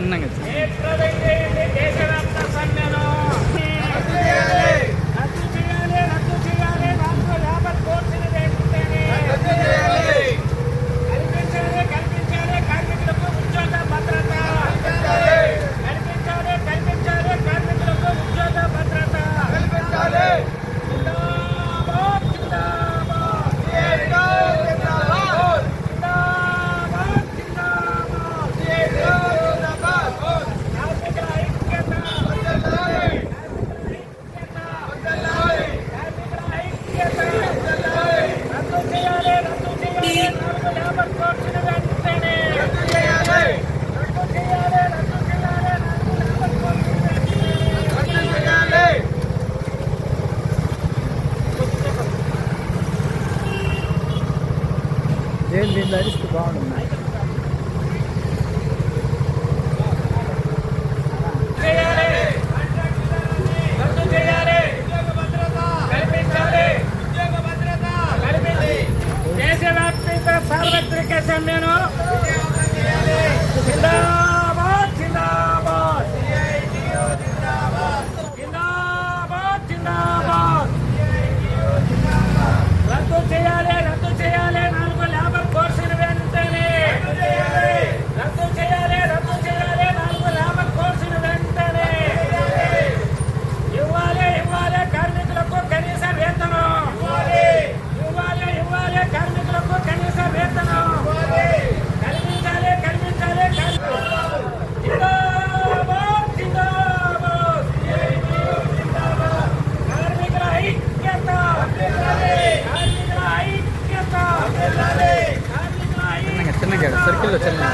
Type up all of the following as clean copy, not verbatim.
చిన్నగా దీన్ని ధరిస్తే బాగుంటుంది. దేశవ్యాప్తంగా సార్వత్రిక సమ్మెను జిందాబాద్ జిందాబాద్ జిందాబాద్ జిందాబాద్ రద్దు చేయాలి రద్దు చేయాలి 4 లేబర్ కోర్సులు వెంటనే రద్దు చేయాలి రద్దు చేయాలి 4 లేబర్ కోర్సులు వెంటనే ఇవ్వాలి ఇవ్వాలి కార్మికులకు కనీస వేతనం ఇవ్వాలి ఇవ్వాలి కార్మికులకు కనీస వేతనం కల్పించాలి కల్పించాలి జిందాబాద్ జిందాబాద్ కార్మికుల ఐక్యత కార్మికుల ఐక్యత కార్మికుల ఐక్యత చిన్నగా సర్కిల్లో చిన్నగా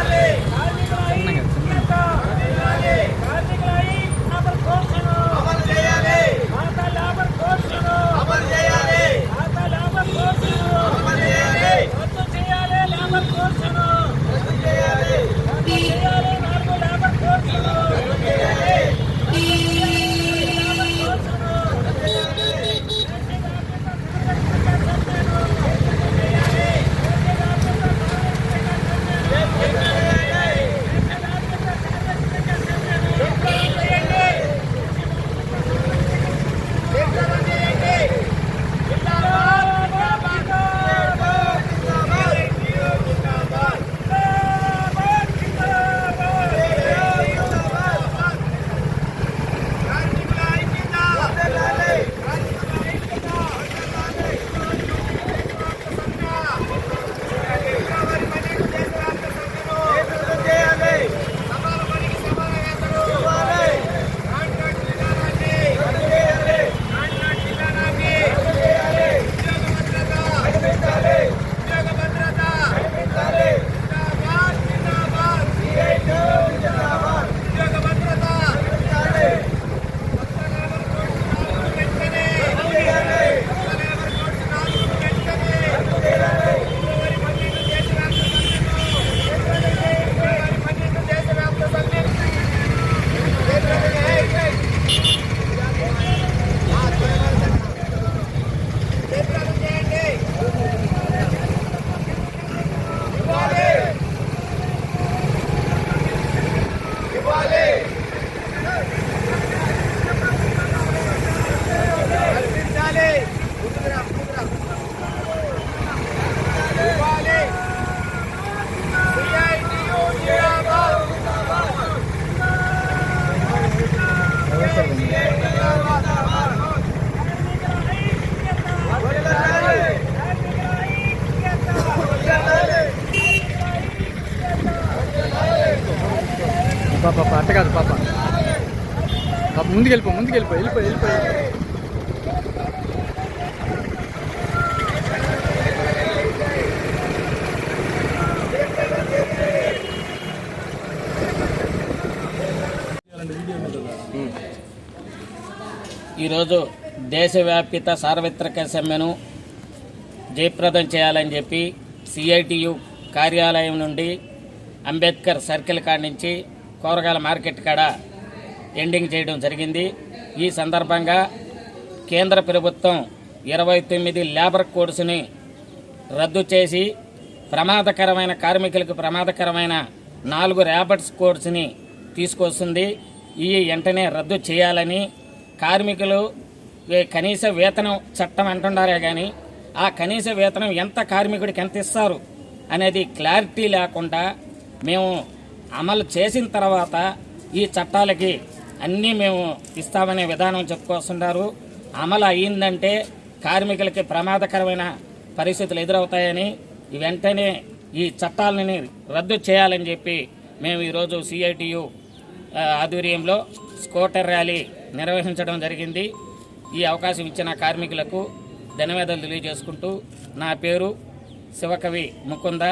పాప అట్ట కాదు పాప ముందుకు వెళ్ళిపోయి ఈరోజు దేశవ్యాప్త సార్వత్రిక సమ్మెను జయప్రదం చేయాలని చెప్పి సిఐటియు కార్యాలయం నుండి అంబేద్కర్ సర్కిల్ కాడ నుంచి కూరగాయల మార్కెట్ కాడ ఎండింగ్ చేయడం జరిగింది. ఈ సందర్భంగా కేంద్ర ప్రభుత్వం 29 లేబర్ కోడ్స్ని రద్దు చేసి ప్రమాదకరమైన కార్మికులకు ప్రమాదకరమైన 4 ర్యాబర్ట్స్ కోడ్స్ని తీసుకొస్తుంది. ఈ వెంటనే రద్దు చేయాలని కార్మికులు కనీస వేతనం చట్టం అంటున్నారే కానీ ఆ కనీస వేతనం ఎంత కార్మికుడికి ఎంత ఇస్తారు అనేది క్లారిటీ లేకుండా మేము అమలు చేసిన తర్వాత ఈ చట్టాలకి అన్నీ మేము ఇస్తామనే విధానం చెప్పుకొస్తున్నారు. అమలు అయ్యిందంటే కార్మికులకి ప్రమాదకరమైన పరిస్థితులు ఎదురవుతాయని వెంటనే ఈ చట్టాలని రద్దు చేయాలని చెప్పి మేము ఈరోజు సిఐటియు ఆధ్వర్యంలో స్కూటర్ ర్యాలీ నిర్వహించడం జరిగింది. ఈ అవకాశం ఇచ్చిన కార్మికులకు ధన్యవాదాలు తెలియజేసుకుంటూ నా పేరు శివకవి ముకుంద,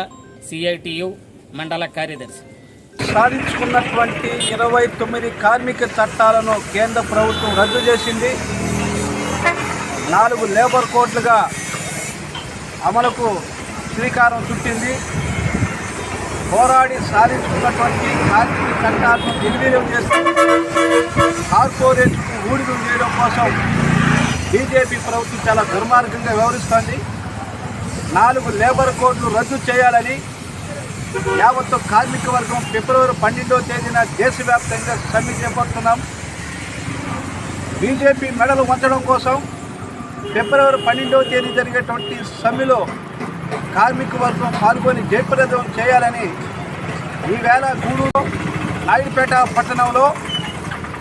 సిఐటియు మండల కార్యదర్శి. సాధించుకున్నటువంటి 29 కార్మిక చట్టాలను కేంద్ర ప్రభుత్వం రద్దు చేసింది. 4 లేబర్ కోడ్లుగా అమలుకు శ్రీకారం చుట్టింది. పోరాడి సాధించుకున్నటువంటి కార్మిక చట్టాలను నిర్వీర్యం చేస్తూ కార్పొరేట్కు ఊడిగం చేయడం కోసం బీజేపీ ప్రభుత్వం చాలా దుర్మార్గంగా వ్యవహరిస్తోంది. 4 లేబర్ కోడ్లు రద్దు చేయాలని యావత్తు కార్మిక వర్గం ఫిబ్రవరి 12వ తేదీన దేశవ్యాప్తంగా సమ్మె చేపడుతున్నాం. బీజేపీ మెడలు వంచడం కోసం ఫిబ్రవరి 12వ తేదీ జరిగేటువంటి సమ్మెలో కార్మిక వర్గం పాల్గొని జయప్రదం చేయాలని ఈవేళ గూడూరు నాయుడుపేట పట్టణంలో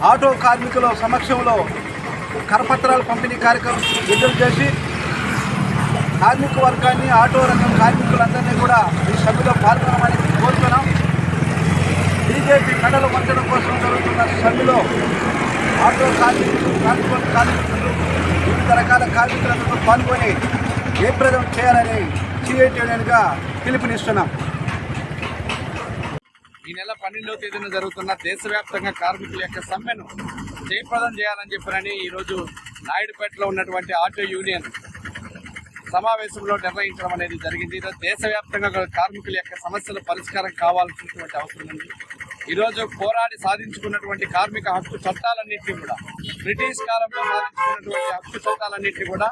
ఆటో కార్మికుల సమక్షంలో కరపత్రాల పంపిణీ కార్యక్రమం విడుదల చేసి కార్మిక వర్గాన్ని, ఆటో రంగం కార్మికులందరినీ కూడా ఈ సభ్యులో పాల్గొనమని కోరుతున్నాం. బీజేపీ మెడలు వంచడం కోసం జరుగుతున్న సభ్యులో ఆటో కార్మికులు, ట్రాన్స్పోర్ట్ కార్మికులు, వివిధ రకాల కార్మికులందరూ పాల్గొని జయప్రదం చేయాలని సిఐటియుగా పిలుపునిస్తున్నాం. ఈ నెల 12వ తేదీన జరుగుతున్న దేశవ్యాప్తంగా కార్మికుల యొక్క సమ్మెను జయప్రదం చేయాలని చెప్పారని ఈరోజు నాయుడుపేటలో ఉన్నటువంటి ఆటో యూనియన్ సమావేశంలో నిర్ణయించడం అనేది జరిగింది. ఈరోజు దేశవ్యాప్తంగా కార్మికుల యొక్క సమస్యల పరిష్కారం కావాల్సినటువంటి అవసరం ఉంది. ఈరోజు పోరాడి సాధించుకున్నటువంటి కార్మిక హక్కు చట్టాలన్నింటినీ కూడా, బ్రిటిష్ కాలంలో సాధించుకున్నటువంటి హక్కు చట్టాలన్నింటినీ కూడా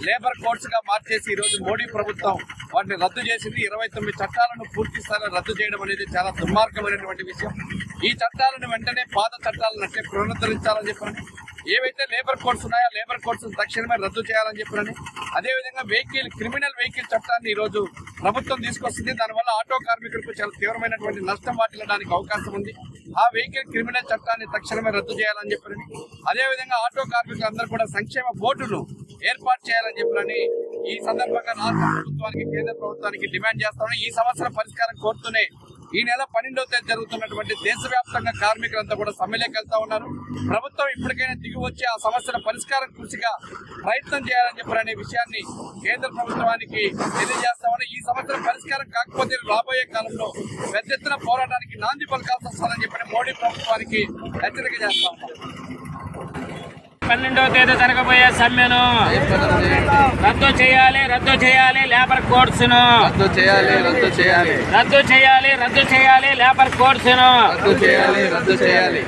లేబర్ కోడ్స్గా మార్చేసి ఈరోజు మోడీ ప్రభుత్వం వాటిని రద్దు చేసింది. 29 చట్టాలను పూర్తి స్థాయిలో రద్దు చేయడం అనేది చాలా దుర్మార్గమైనటువంటి విషయం. ఈ చట్టాలను వెంటనే పాత చట్టాలను అంటే పునరుద్ధరించాలని చెప్పని, ఏవైతే లేబర్ కోడ్స్ ఉన్నాయో లేబర్ కోడ్స్ తక్షణమే రద్దు చేయాలని చెప్పని, అదేవిధంగా క్రిమినల్ వెహికల్ చట్టాన్ని ఈరోజు ప్రభుత్వం తీసుకొస్తుంది. దానివల్ల ఆటో కార్మికులకు చాలా తీవ్రమైనటువంటి నష్టం వాటిల్లడానికి అవకాశం ఉంది. ఆ వెహికల్ క్రిమినల్ చట్టాన్ని తక్షణమే రద్దు చేయాలని చెప్పని, అదేవిధంగా ఆటో కార్మికులందరూ కూడా సంక్షేమ బోర్డును ఏర్పాటు చేయాలని చెప్పని ఈ సందర్భంగా రాష్ట్ర ప్రభుత్వానికి, కేంద్ర ప్రభుత్వానికి డిమాండ్ చేస్తామని, ఈ సమస్యల పరిష్కారం కోరుతూనే ఈ నెల 12వ తేదీ జరుగుతున్నటువంటి దేశవ్యాప్తంగా కార్మికులంతా కూడా సమ్మెలోకి వెళ్తా ఉన్నారు. ప్రభుత్వం ఇప్పటికైనా దిగి వచ్చి ఆ సమస్యల పరిష్కారం కృషిగా ప్రయత్నం చేయాలని చెప్పారనే విషయాన్ని కేంద్ర ప్రభుత్వానికి తెలియజేస్తామని, ఈ సమస్యల పరిష్కారం కాకపోతే రాబోయే కాలంలో పెద్ద ఎత్తున పోరాటానికి నాంది పలకాల్సి వస్తుందని చెప్పని మోడీ ప్రభుత్వానికి హెచ్చరిక చేస్తా ఉన్నాం. 12వ తేదీ జరగబోయే సమ్మెను రద్దు చేయాలి, రద్దు చేయాలి లేబర్ కోడ్స్ ను రద్దు చేయాలి, రద్దు చేయాలి, రద్దు చేయాలి, రద్దు చేయాలి లేబర్ కోడ్స్ ను రద్దు చేయాలి, రద్దు చేయాలి.